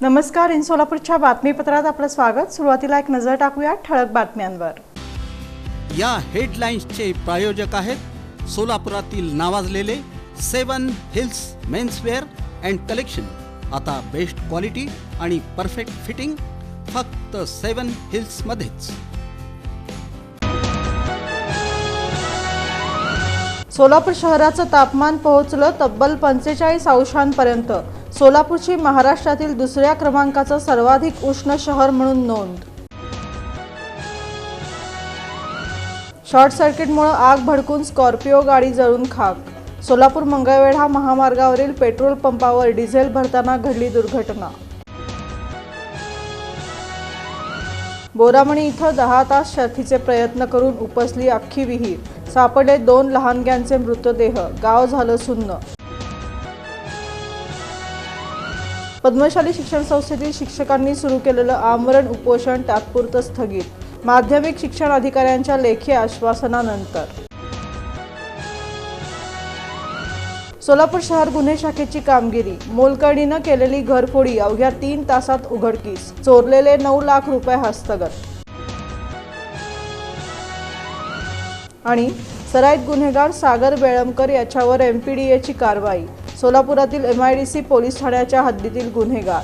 नमस्कार. इन सोलापूरच्या बातमीपत्रात आपलं स्वागत. सुरुवातीला एक नजर टाकूया ठळक बातम्यांवर. या हेडलाईन्सचे प्रायोजक आहेत सोलापुरातील नावाजलेले 7 हिल्स मेन्सवेअर अँड कलेक्शन. आता बेस्ट क्वालिटी आणि परफेक्ट फिटिंग फक्त 7 हिल्स मध्येच. सोलापूर शहराचं तापमान पोहोचलं तब्बल 45 अंशांपर्यंत. सोलापूरची महाराष्ट्रातील दुसऱ्या क्रमांकाचं सर्वाधिक उष्ण शहर म्हणून नोंद. शॉर्ट सर्किटमुळे आग भडकून स्कॉर्पिओ गाडी जळून खाक. सोलापूर मंगळवेढा महामार्गावरील पेट्रोल पंपावर डिझेल भरताना घडली दुर्घटना. बोरामणी इथं 10 तास शर्थीचे प्रयत्न करून उपसली अख्खी विहीर. सापडले 2 लहानग्यांचे मृतदेह. गाव झालं सुन्न. पद्मशाली शिक्षण संस्थेतील शिक्षकांनी सुरू केलेलं आमरण उपोषण तात्पुरतं स्थगित. माध्यमिक शिक्षण अधिकाऱ्यांच्या लेखी आश्वासनानंतर. सोलापूर शहर गुन्हे शाखेची कामगिरी. मोलकरणीनं केलेली घरफोडी अवघ्या 3 तासात उघडकीस. चोरलेले 9 लाख रुपये हस्तगत. आणि सराईत गुन्हेगार सागर बेळमकर याच्यावर MPDAची कारवाई. सोलापुरातील MIDC पोलीस ठाण्याच्या हद्दीतील गुन्हेगार.